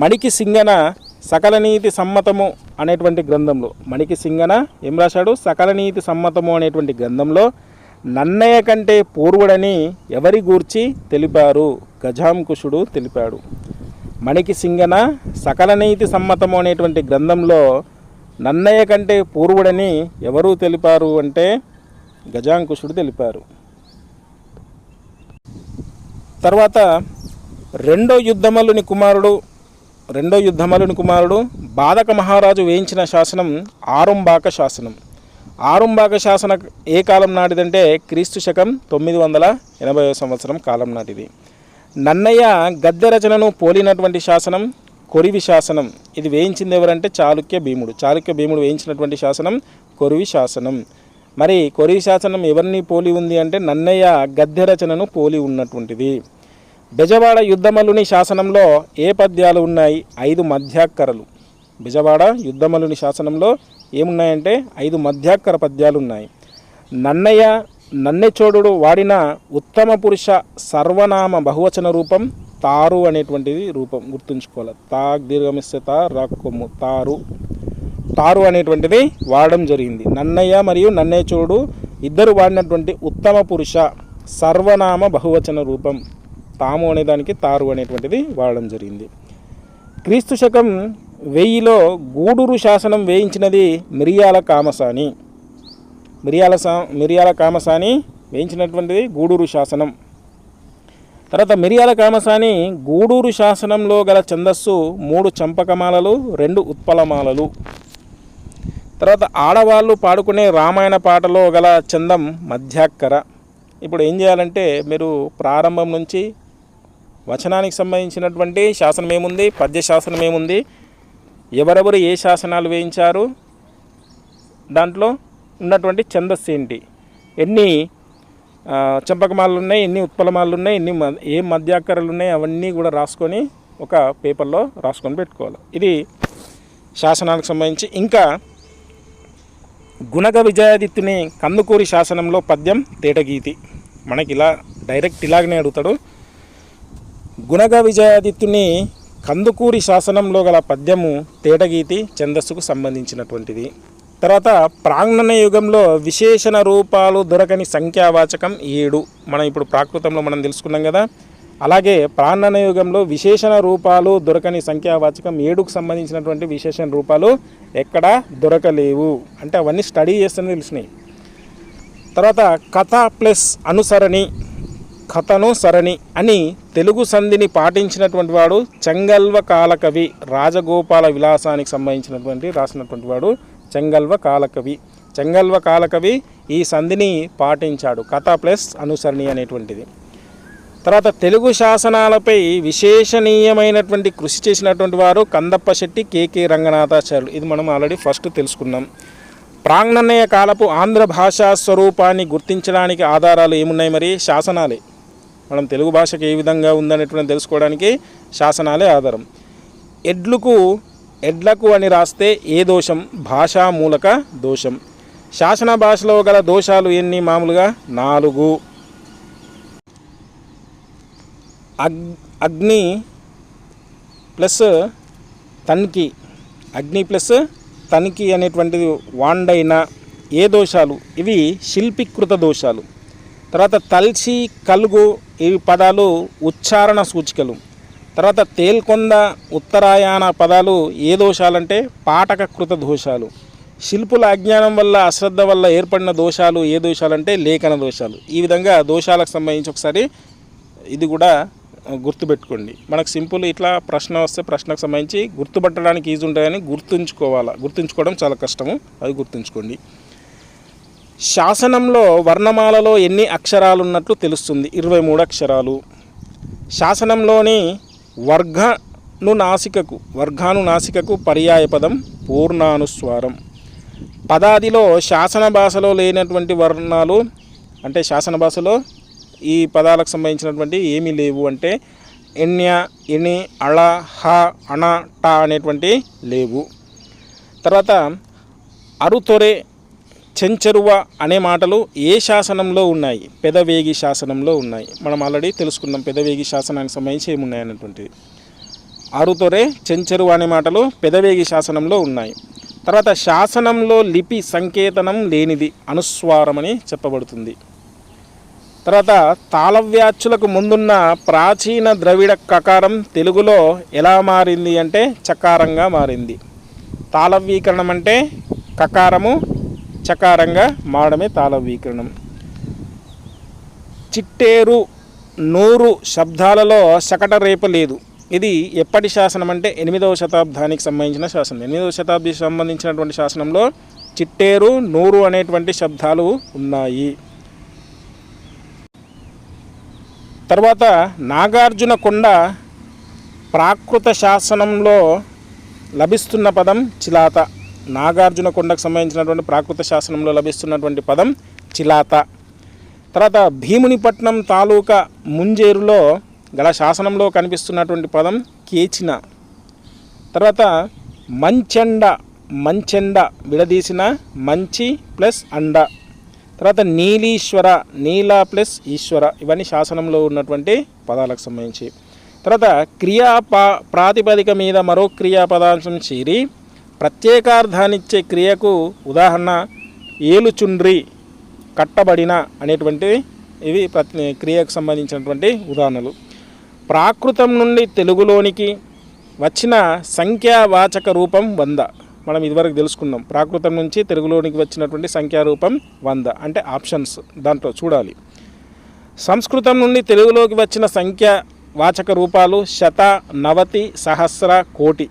మణికి సింగన సకల నీతి సమ్మతము అనేటువంటి గ్రంథంలో మణికి సింగన ఏం రాశాడు? సకల నీతి సమ్మతము అనేటువంటి గ్రంథంలో నన్నయ్య కంటే పూర్వుడని ఎవరి గూర్చి తెలిపారు? గజాంకుశుడు తెలిపాడు. మణికి సింగన సకల నీతి సమ్మతము అనేటువంటి గ్రంథంలో నన్నయ్య కంటే పూర్వుడని ఎవరు తెలిపారు అంటే గజాంకుశుడు తెలిపారు. తర్వాత రెండో యుద్ధమల్లుని కుమారుడు బాధక మహారాజు వేయించిన శాసనం ఆరుంబాక శాసనం. ఆరుంబాక శాసన ఏ కాలం నాటిదంటే క్రీస్తు శకం 980 సంవత్సరం కాలం నాటిది. నన్నయ్య గద్య రచనను పోలినటువంటి శాసనం కొరివి శాసనం. ఇది వేయించింది ఎవరంటే చాళుక్య భీముడు వేయించినటువంటి శాసనం కొరివి శాసనం. మరి కొరివి శాసనం ఎవరిని పోలి ఉంది అంటే నన్నయ్య గద్య రచనను పోలి ఉన్నటువంటిది. బెజవాడ యుద్ధమల్లుని శాసనంలో ఏ పద్యాలు ఉన్నాయి? 5 మధ్యాక్కరలు. బెజవాడ యుద్ధమల్లుని శాసనంలో ఏమున్నాయంటే 5 మధ్యాక్కర పద్యాలు ఉన్నాయి. నన్నెచోడుడు వాడిన ఉత్తమ పురుష సర్వనామ బహువచన రూపం తారు అనేటువంటిది రూపం గుర్తుంచుకోవాలి. దీర్ఘమిస్తే రాక్కొమ్ము తారు అనేటువంటిది వాడడం జరిగింది. నన్నయ్య మరియు నన్నెచోడు ఇద్దరు వాడినటువంటి ఉత్తమ పురుష సర్వనామ బహువచన రూపం తాము అనేదానికి తారు అనేటువంటిది వాడడం జరిగింది. క్రీస్తు శకం 1000లో గూడూరు శాసనం వేయించినది మిరియాల కామసాని వేయించినటువంటిది గూడూరు శాసనం. తర్వాత మిరియాల కామసాని గూడూరు శాసనంలో గల ఛందస్సు 3 చంపకమాలలు 2 ఉత్పలమాలలు. తర్వాత ఆడవాళ్ళు పాడుకునే రామాయణ పాటలో గల చందం మధ్యాక్కర. ఇప్పుడు ఏం చేయాలంటే మీరు ప్రారంభం నుంచి వచనానికి సంబంధించినటువంటి శాసనం ఏముంది, పద్య శాసనం ఏముంది, ఎవరెవరు ఏ శాసనాలు వేయించారు, దాంట్లో ఉన్నటువంటి ఛందస్సు ఏంటి, ఎన్ని చంపకమాలు ఉన్నాయి, ఎన్ని ఉత్పలమాలు ఉన్నాయి, ఏ మధ్యాక్కరాలు ఉన్నాయి, అవన్నీ కూడా రాసుకొని ఒక పేపర్లో రాసుకొని పెట్టుకోవాలి. ఇది శాసనాలకు సంబంధించి. ఇంకా గుణగ విజయాదిత్యుని కందుకూరి శాసనంలో పద్యం తేటగీతి. మనకి డైరెక్ట్ ఇలాగనే అడుగుతాడు. గుణగ విజయాదిత్యుని కందుకూరి శాసనంలో గల పద్యము తేటగీతి ఛందస్సుకు సంబంధించినటువంటిది. తర్వాత ప్రాంగణ యుగంలో విశేషణ రూపాలు దొరకని సంఖ్యావాచకం 7. మనం ఇప్పుడు ప్రాకృతంలో మనం తెలుసుకున్నాం కదా, అలాగే ప్రాంగణ యుగంలో విశేషణ రూపాలు దొరకని సంఖ్యావాచకం 7కు సంబంధించినటువంటి విశేషణ రూపాలు ఎక్కడ దొరకలేవు అంటే అవన్నీ స్టడీ చేస్తూనే తెలిసినాయి. తర్వాత కథ ప్లస్ కథను సరణి అని తెలుగు సంధిని పాటించినటువంటి వాడు చెంగల్వ కాలకవి. రాజగోపాల విలాసానికి సంబంధించినటువంటి రాసినటువంటి వాడు చెంగల్వ కాలకవి ఈ సంధిని పాటించాడు, కథ ప్లస్ అనుసరణి అనేటువంటిది. తర్వాత తెలుగు శాసనాలపై విశేషణీయమైనటువంటి కృషి చేసినటువంటి వారు కందప్ప శెట్టి, కేకే రంగనాథాచార్యులు. ఇది మనం ఆల్రెడీ ఫస్ట్ తెలుసుకున్నాం. ప్రాంగణయ కాలపు ఆంధ్ర భాషా స్వరూపాన్ని గుర్తించడానికి ఆధారాలు ఏమున్నాయి? మరి శాసనాలే. మనం తెలుగు భాషకు ఏ విధంగా ఉందనేటువంటి తెలుసుకోవడానికి శాసనాలే ఆధారం. ఎడ్లకు అని రాస్తే ఏ దోషం? భాషా మూలక దోషం. శాసన భాషలో గల దోషాలు ఎన్ని? మామూలుగా 4. అగ్ని ప్లస్ తనిఖీ అనేటువంటిది వాండైన. ఏ దోషాలు? ఇవి శిల్పీకృత దోషాలు. తర్వాత తల్చి, కలుగు ఈ పదాలు ఉచ్చారణ సూచికలు. తర్వాత తేల్కొంద, ఉత్తరాయణ పదాలు ఏ దోషాలంటే పాఠకకృత దోషాలు. శిల్పుల అజ్ఞానం వల్ల, అశ్రద్ధ వల్ల ఏర్పడిన దోషాలు ఏ దోషాలంటే లేఖన దోషాలు. ఈ విధంగా దోషాలకు సంబంధించి ఒకసారి ఇది కూడా గుర్తుపెట్టుకోండి. మనకు సింపుల్ ఇట్లా ప్రశ్న వస్తే ప్రశ్నకు సంబంధించి గుర్తుపట్టడానికి ఈజీ ఉంటాయని గుర్తుంచుకోవడం చాలా కష్టము, అది గుర్తుంచుకోండి. శాసనంలో వర్ణమాలలో ఎన్ని అక్షరాలు ఉన్నట్లు తెలుస్తుంది? 23 అక్షరాలు. శాసనంలోని వర్గానునాసికకు పర్యాయ పదం పూర్ణానుస్వారం. పదాదిలో శాసన భాషలో లేనటువంటి వర్ణాలు అంటే శాసన భాషలో ఈ పదాలకు సంబంధించినటువంటి ఏమీ లేవు అంటే ఎన్య, ఎని, అళ, హ, అణ, ట అనేటువంటి లేవు. తర్వాత అరుతొరె, చెంచెరువ అనే మాటలు ఏ శాసనంలో ఉన్నాయి? పెదవేగి శాసనంలో ఉన్నాయి. మనం ఆల్రెడీ తెలుసుకున్నాం పెదవేగి శాసనానికి సంబంధించి ఏమున్నాయి అనేటువంటిది. అరుతొరె, చెంచెరువ అనే మాటలు పెదవేగి శాసనంలో ఉన్నాయి. తర్వాత శాసనంలో లిపి సంకేతనం లేనిది అనుస్వారం అని చెప్పబడుతుంది. తర్వాత తాళవ్యాచ్యులకు ముందున్న ప్రాచీన ద్రవిడ కకారం తెలుగులో ఎలా మారింది అంటే చకారంగా మారింది. తాళవ్యీకరణం అంటే కకారము చకారంగా మారడమే తాళవ్యీకరణం. చిట్టేరు, నూరు శబ్దాలలో శకట రేప లేదు. ఇది ఎప్పటి శాసనం అంటే 8వ శతాబ్దానికి సంబంధించిన శాసనం. 8వ శతాబ్దికి సంబంధించినటువంటి శాసనంలో చిట్టేరు, నూరు అనేటువంటి శబ్దాలు ఉన్నాయి. తర్వాత నాగార్జునకొండ ప్రాకృత శాసనంలో లభిస్తున్న పదం చిలాత. నాగార్జునకొండకు సంబంధించినటువంటి ప్రాకృత శాసనంలో లభిస్తున్నటువంటి పదం చిలాత. తర్వాత భీమునిపట్నం తాలూకా ముంజేరులో గల శాసనంలో కనిపిస్తున్నటువంటి పదం కేచిన. తర్వాత మంచెండ విడదీసిన మంచి ప్లస్ అండ. తర్వాత నీలీశ్వర, నీల ప్లస్ ఈశ్వర, ఇవన్నీ శాసనంలో ఉన్నటువంటి పదాలకు సంబంధించి. తర్వాత క్రియా ప్రాతిపదిక మీద మరో క్రియాపదాంశం చేరి ప్రత్యేకార్థాన్నిచ్చే క్రియకు ఉదాహరణ ఏలుచుండ్రి, కట్టబడిన అనేటువంటి ఇవి క్రియకు సంబంధించినటువంటి ఉదాహరణలు. ప్రాకృతం నుండి తెలుగులోనికి వచ్చిన సంఖ్యావాచక రూపం 100. మనం ఇదివరకు తెలుసుకున్నాం. ప్రాకృతం నుంచి తెలుగులోనికి వచ్చినటువంటి సంఖ్యారూపం 100 అంటే ఆప్షన్స్ దాంట్లో చూడాలి. సంస్కృతం నుండి తెలుగులోకి వచ్చిన సంఖ్యావాచక రూపాలు శత, నవతి, సహస్ర, కోటి.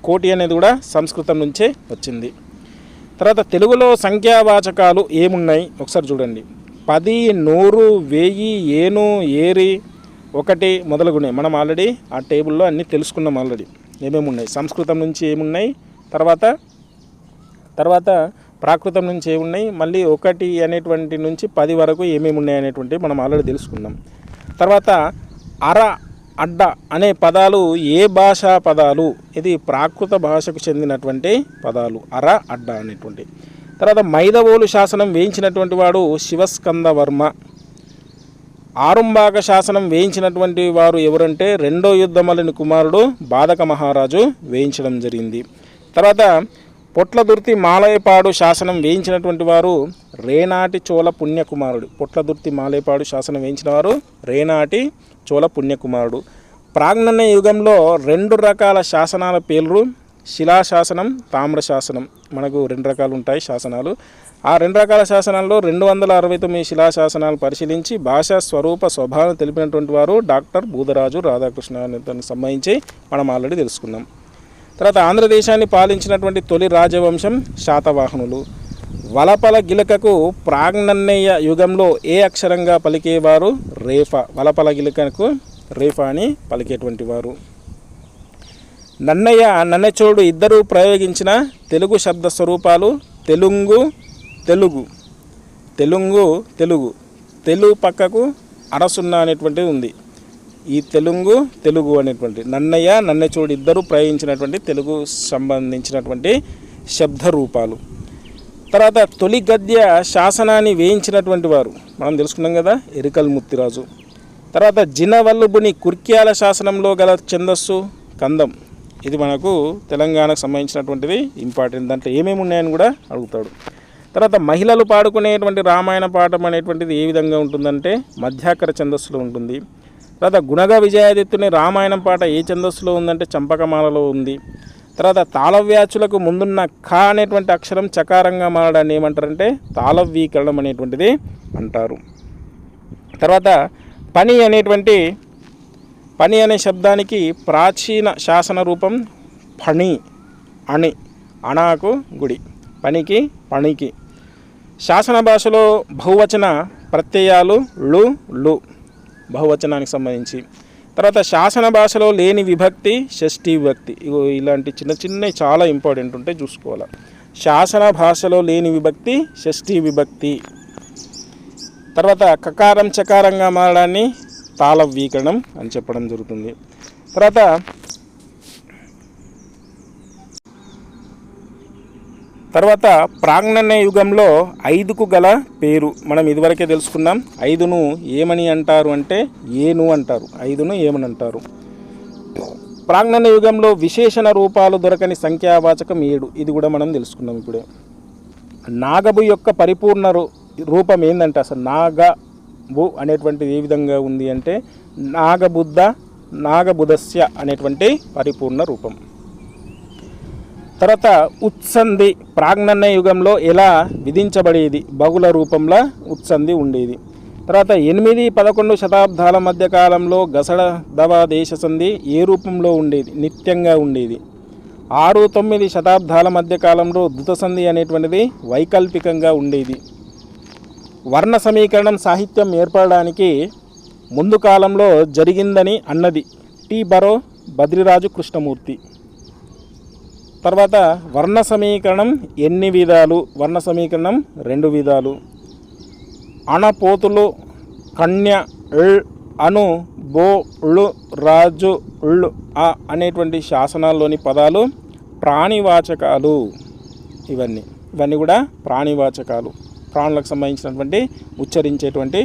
కోటి అనేది కూడా సంస్కృతం నుంచే వచ్చింది. తర్వాత తెలుగులో సంఖ్యావాచకాలు ఏమున్నాయి ఒకసారి చూడండి. 10, 100, 1000, ఏను, ఏరి, 1 మొదలగున్నాయి. మనం ఆల్రెడీ ఆ టేబుల్లో అన్నీ తెలుసుకున్నాం ఆల్రెడీ ఏమేమి ఉన్నాయి. సంస్కృతం నుంచి ఏమున్నాయి, తర్వాత ప్రాకృతం నుంచి ఏమున్నాయి, మళ్ళీ 1 అనేటువంటి నుంచి 10 వరకు ఏమేమి ఉన్నాయి అనేటువంటి మనం ఆల్రెడీ తెలుసుకున్నాం. తర్వాత అర, అడ్డ అనే పదాలు ఏ భాషా పదాలు? ఇది ప్రాకృత భాషకు చెందినటువంటి పదాలు అర, అడ్డ అనేటువంటి. తర్వాత మైదవోలు శాసనం వేయించినటువంటి వాడు శివస్కందవర్మ. ఆరుంబాక శాసనం వేయించినటువంటి వారు ఎవరంటే 2వ యుద్ధమల్లుని కుమారుడు బాధక మహారాజు వేయించడం జరిగింది. తర్వాత పొట్లదుర్తి మాలయపాడు శాసనం వేయించినటువంటి వారు రేనాటి చోళ పుణ్యకుమారుడు. పొట్లదుర్తి మాలయపాడు శాసనం వేయించిన వారు రేనాటి చోళ పుణ్యకుమారుడు. ప్రాజ్ఞన్య యుగంలో 2 రకాల శాసనాల పేర్లు శిలాశాసనం, తామ్రశాసనం. మనకు 2 రకాలు ఉంటాయి శాసనాలు. ఆ 2 రకాల శాసనాల్లో 269 శిలాశాసనాలు పరిశీలించి భాషా స్వరూప స్వభావం తెలిపినటువంటి వారు డాక్టర్ బూదరాజు రాధాకృష్ణ దానికి సంబంధించి మనం ఆల్రెడీ తెలుసుకున్నాం. తర్వాత ఆంధ్రదేశాన్ని పాలించినటువంటి తొలి రాజవంశం శాతవాహనులు. వలపల గిలకకు ప్రాజ్ఞన్య యుగంలో ఏ అక్షరంగా పలికేవారు? రేఫ. వలపల గిలకకు రేఫ అని పలికేటువంటి వారు. నన్నయ్య, నన్నచోడు ఇద్దరూ ప్రయోగించిన తెలుగు శబ్ద స్వరూపాలు తెలుగు, తెలుగు, తెలుగు, తెలుగు. తెలుగు పక్కకు అరసున్న అనేటువంటిది ఉంది. ఈ తెలుగు, తెలుగు అనేటువంటి నన్నయ్య, నన్నచోడు ఇద్దరు ప్రయోగించినటువంటి తెలుగు సంబంధించినటువంటి శబ్ద రూపాలు. తర్వాత తొలి గద్య శాసనాన్ని వేయించినటువంటి వారు మనం తెలుసుకున్నాం కదా, ఎరికల్ ముత్తిరాజు. తర్వాత జినవల్లుబుని కుర్క్యాల శాసనంలో గల ఛందస్సు కందం. ఇది మనకు తెలంగాణకు సంబంధించినటువంటిది ఇంపార్టెంట్. దాంట్లో ఏమేమి ఉన్నాయని కూడా అడుగుతాడు. తర్వాత మహిళలు పాడుకునేటువంటి రామాయణ పాఠం అనేటువంటిది ఏ విధంగా ఉంటుందంటే మధ్యాకర ఛందస్సులో ఉంటుంది. తర్వాత గుణగ విజయాదిత్యుని రామాయణం పాట ఏ ఛందస్సులో ఉందంటే చంపకమాలలో ఉంది. తర్వాత తాళవ్యాచులకు ముందున్న ఖ అనేటువంటి అక్షరం చకారంగా మారడాన్ని ఏమంటారంటే తాళవ్యీకరణం అనేటువంటిది అంటారు. తర్వాత పని అనే శబ్దానికి ప్రాచీన శాసన రూపం ఫణి, అని, అణాకు గుడి, పనికి, పణికి. శాసన భాషలో బహువచన ప్రత్యయాలు లు, లు బహువచనానికి సంబంధించి. తర్వాత శాసన భాషలో లేని విభక్తి షష్ఠీ విభక్తి. ఇలాంటి చిన్న చిన్నవి చాలా ఇంపార్టెంట్ ఉంటాయి, చూసుకోవాలి. శాసన భాషలో లేని విభక్తి షష్ఠీ విభక్తి. తర్వాత కకారం చకారంగా మారడాన్ని తాళవ్యీకరణం అని చెప్పడం జరుగుతుంది. తర్వాత తర్వాత ప్రాంగణ్య యుగంలో 5కు గల పేరు మనం ఇదివరకే తెలుసుకున్నాం. 5ను ఏమని అంటారు అంటే ఏను అంటారు. 5ను ఏమని అంటారు. ప్రాంగణ్య యుగంలో విశేషణ రూపాలు దొరకని సంఖ్యావాచకం 7. ఇది కూడా మనం తెలుసుకున్నాం ఇప్పుడే. నాగబు యొక్క పరిపూర్ణ రూపం ఏంటంటే అసలు నాగబు అనేటువంటిది ఏ విధంగా ఉంది అంటే నాగబుద్ధ నాగబుధస్య అనేటువంటి పరిపూర్ణ రూపం. తర్వాత ఉత్సంధి ప్రాంగణ్య యుగంలో ఎలా విధించబడేది, బహుళ రూపంలో ఉత్సంధి ఉండేది. తర్వాత 8-11 శతాబ్దాల మధ్య కాలంలో గసడదవ దేశ సంధి ఏ రూపంలో ఉండేది, నిత్యంగా ఉండేది. 6-9 శతాబ్దాల మధ్య కాలంలో ధృత సంధి అనేటువంటిది వైకల్పికంగా ఉండేది. వర్ణ సమీకరణం సాహిత్యం ఏర్పడడానికి ముందు కాలంలో జరిగిందని అన్నది టి బరో, బద్రిరాజు కృష్ణమూర్తి. తర్వాత వర్ణ సమీకరణం ఎన్ని విధాలు? వర్ణ సమీకరణం 2 విధాలు. అణపోతులు కన్య అను బో రాజు అనేటువంటి శాసనాల్లోని పదాలు ప్రాణివాచకాలు. ఇవన్నీ కూడా ప్రాణివాచకాలు, ప్రాణులకు సంబంధించినటువంటి ఉచ్చరించేటువంటి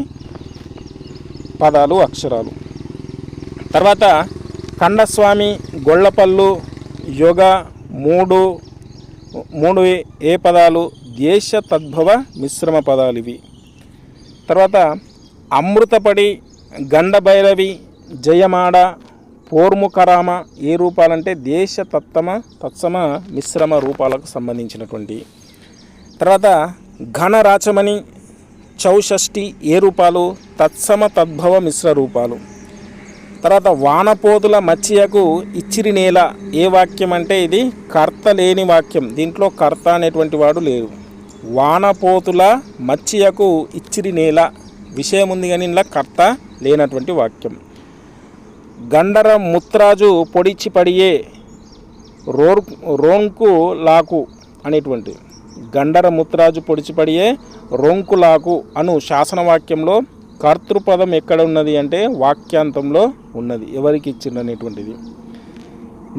పదాలు, అక్షరాలు. తర్వాత కండస్వామి, గొళ్ళపల్లు, యోగ మూడు ఏ పదాలు? దేశ తద్భవ మిశ్రమ పదాలు ఇవి. తర్వాత అమృతపడి, గండభైరవి, జయమాడ, పోర్ముఖరామ ఏ రూపాలంటే దేశ తత్సమ మిశ్రమ రూపాలకు సంబంధించినటువంటి. తర్వాత ఘనరాచమణి, చౌషష్ఠి ఏ రూపాలు? తత్సమ తద్భవ మిశ్ర రూపాలు. తర్వాత వానపోతుల మత్స్యకు ఇచ్చిరి నేల ఏ వాక్యం అంటే ఇది కర్త లేని వాక్యం. దీంట్లో కర్త అనేటువంటి వాడు లేడు. వానపోతుల మత్స్యకు ఇచ్చిరి నేల విషయం ఉంది కానీ ఇలా కర్త లేనటువంటి వాక్యం. గండర ముత్రాజు పొడిచి పడియే రోంకు లాకు అనేటువంటి గండర ముత్రాజు పొడిచి పడియే రోంకు లాకు అను శాసనవాక్యంలో కర్తృపదం ఎక్కడ ఉన్నది అంటే వాక్యాంతంలో ఉన్నది. ఎవరికి ఇచ్చింది అనేటువంటిది.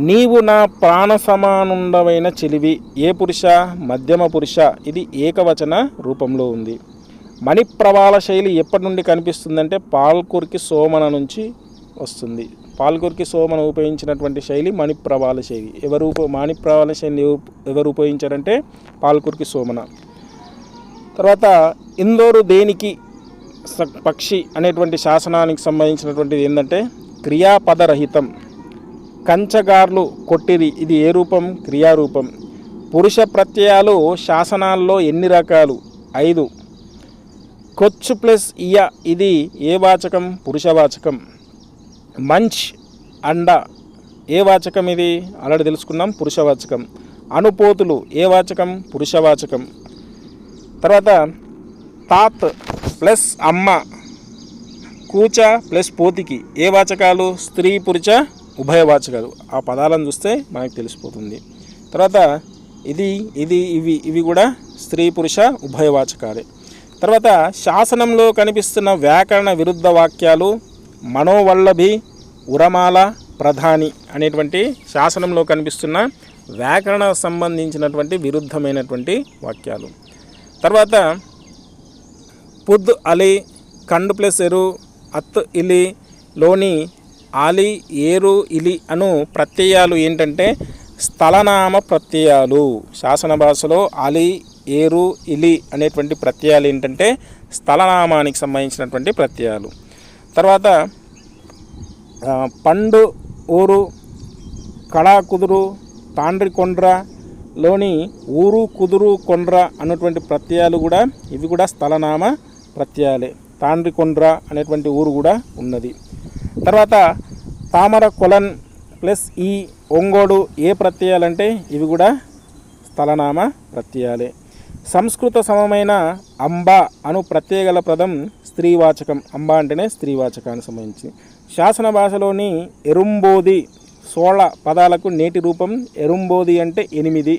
నీవు నా ప్రాణ సమానుండవైన చెలివి ఏ పురుష? మధ్యమ పురుష. ఇది ఏకవచన రూపంలో ఉంది. మణిప్రవాళ శైలి ఎప్పటి నుండి కనిపిస్తుందంటే పాల్కురికి సోమన నుంచి వస్తుంది. పాల్కురికి సోమన ఉపయోగించినటువంటి శైలి మణిప్రవాళ శైలి. మణిప్రవాళ శైలి ఎవరు ఉపయోగించారంటే పాల్కురికి సోమన. తర్వాత ఇందోరు దేనికి పక్షి అనేటువంటి శాసనానికి సంబంధించినటువంటిది ఏంటంటే క్రియాపదరహితం. కంచగార్లు కొట్టిరి ఇది ఏ రూపం? క్రియారూపం. పురుష ప్రత్యయాలు శాసనాల్లో ఎన్ని రకాలు? 5. కొచ్చు ప్లస్ ఇయ ఇది ఏ వాచకం? పురుషవాచకం. మంచ్ అండ ఏ వాచకం? ఇది ఆల్రెడీ తెలుసుకున్నాం, పురుషవాచకం. అనుపోతులు ఏ వాచకం? పురుషవాచకం. తర్వాత తాత్ ప్లస్ అమ్మ, కూచ ప్లస్ పోతికి ఏ వాచకాలు? స్త్రీ పురుష ఉభయవాచకాలు. ఆ పదాలను చూస్తే మనకు తెలిసిపోతుంది. తర్వాత ఇవి కూడా స్త్రీ పురుష ఉభయవాచకాలే. తర్వాత శాసనంలో కనిపిస్తున్న వ్యాకరణ విరుద్ధ వాక్యాలు మనోవల్లభి, ఉరమాల, ప్రధాని అనేటువంటి శాసనంలో కనిపిస్తున్న వ్యాకరణ సంబంధించినటువంటి విరుద్ధమైనటువంటి వాక్యాలు. తర్వాత పుద్ అలి, కండు ప్లస్ ఎరు, అత్ ఇలి లోని ఆలి, ఏరు, ఇలి అను ప్రత్యయాలు ఏంటంటే స్థలనామ ప్రత్యయాలు. శాసన భాషలో అలి, ఏరు, ఇలి అనేటువంటి ప్రత్యయాలు ఏంటంటే స్థలనామానికి సంబంధించినటువంటి ప్రత్యయాలు. తర్వాత పండు, ఊరు, కళా కుదురు, తాండ్రి కొండ్రలోని ఊరు, కుదురు, కొండ్ర అన్నటువంటి ప్రత్యయాలు కూడా ఇవి కూడా స్థలనామ ప్రత్యయాలే. తాండ్రి కొండ్ర అనేటువంటి ఊరు కూడా ఉన్నది. తర్వాత తామర కొలన్ ప్లస్ ఈ, ఒంగోడు ఏ ప్రత్యయాలంటే ఇవి కూడా స్థలనామ ప్రత్యయాలే. సంస్కృత సమమైన అంబ అను ప్రత్యయగల పదం స్త్రీవాచకం. అంబ అంటేనే స్త్రీవాచకానికి సంబంధించి. శాసన భాషలోని ఎరుంబోది, సోళ పదాలకు నేటి రూపం ఎరుంబోది అంటే 8,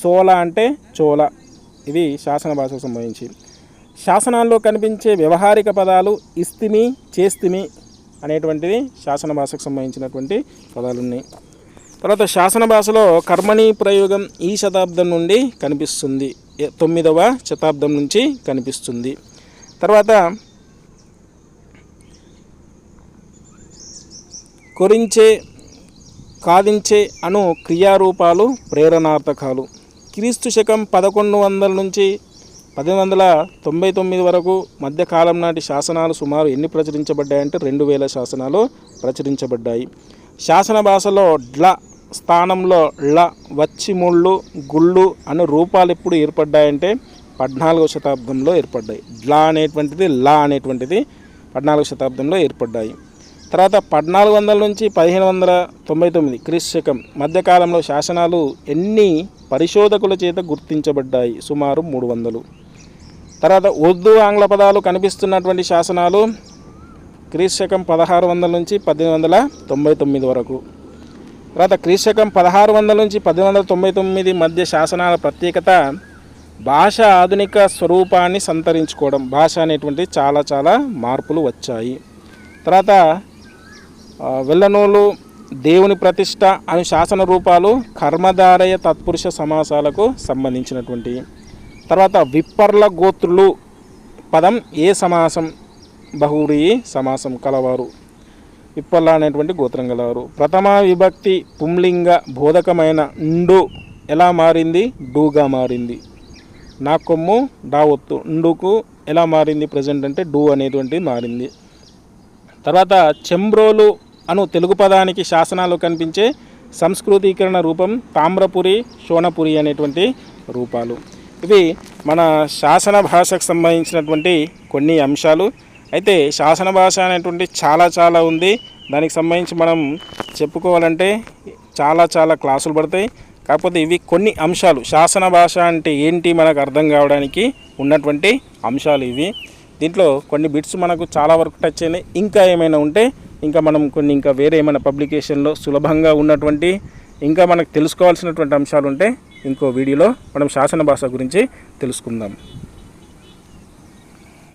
సోళ అంటే చోళ. ఇవి శాసన భాషకు సంబంధించి. శాసనాల్లో కనిపించే వ్యవహారిక పదాలు ఇస్తిమి, చేస్తిమి అనేటువంటిది శాసన భాషకు సంబంధించినటువంటి పదాలు ఉన్నాయి. తర్వాత శాసన భాషలో కర్మణి ప్రయోగం ఈ శతాబ్దం నుండి కనిపిస్తుంది, 9వ శతాబ్దం నుంచి కనిపిస్తుంది. తర్వాత కొరించే, కాదించే అను క్రియారూపాలు ప్రేరణార్థకాలు. క్రీస్తు శకం 1100 నుంచి 1899 వరకు మధ్యకాలం నాటి శాసనాలు సుమారు ఎన్ని ప్రచురించబడ్డాయంటే 2000 శాసనాలు ప్రచురించబడ్డాయి. శాసన భాషలో డ్ల స్థానంలో ళ, వచ్చి, ముళ్ళు, గుళ్ళు అను రూపాలు ఎప్పుడు ఏర్పడ్డాయంటే 14వ శతాబ్దంలో ఏర్పడ్డాయి. డ్ల అనేటువంటిది, లా అనేటువంటిది 14వ శతాబ్దంలో ఏర్పడ్డాయి. తర్వాత 1400 నుంచి 1599 క్రీస్తు శకం మధ్యకాలంలో శాసనాలు ఎన్ని పరిశోధకుల చేత గుర్తించబడ్డాయి? సుమారు 300. తర్వాత ఉర్దూ, ఆంగ్ల పదాలు కనిపిస్తున్నటువంటి శాసనాలు క్రీస్తు శకం 1600 నుంచి 1899 వరకు. తర్వాత క్రీస్తు శకం 1600 నుంచి 1899 మధ్య శాసనాల ప్రత్యేకత భాష ఆధునిక స్వరూపాన్ని సంతరించుకోవడం. భాష అనేటువంటి చాలా మార్పులు వచ్చాయి. తర్వాత వెల్లనూలు, దేవుని ప్రతిష్ట అను శాసన రూపాలు కర్మధారయ తత్పురుష సమాసాలకు సంబంధించినటువంటి. తర్వాత విప్పర్ల గోత్రులు పదం ఏ సమాసం? బహువ్రీహి సమాసం కలవారు, విప్పర్ల అనేటువంటి గోత్రం గలవారు. ప్రథమ విభక్తి పుంలింగ బోధకమైన ండు ఎలా మారింది? డూగా మారింది. నా కొమ్ము డా ఒత్తు, ండుకు ఎలా మారింది ప్రజెంట్ అంటే డూ అనేటువంటి మారింది. తర్వాత చెంబ్రోలు అను తెలుగు పదానికి శాసనాలు కనిపించే సంస్కృతీకరణ రూపం తామ్రపురి, శోణపురి అనేటువంటి రూపాలు. ఇవి మన శాసన భాషకు సంబంధించినటువంటి కొన్ని అంశాలు. అయితే శాసన భాష అనేటువంటి చాలా ఉంది. దానికి సంబంధించి మనం చెప్పుకోవాలంటే చాలా క్లాసులు పడతాయి. కాకపోతే ఇవి కొన్ని అంశాలు, శాసన భాష అంటే ఏంటి మనకు అర్థం కావడానికి ఉన్నటువంటి అంశాలు ఇవి. దీంట్లో కొన్ని బిట్స్ మనకు చాలా వరకు టచ్ అయినాయి. ఇంకా ఏమైనా ఉంటే మనం ఇంకా వేరే ఏమైనా పబ్లికేషన్లో సులభంగా ఉన్నటువంటి ఇంకా మనకు తెలుసుకోవాల్సినటువంటి అంశాలు ఉంటే ఇంకో వీడియోలో మనం శాసన భాష గురించి తెలుసుకుందాం.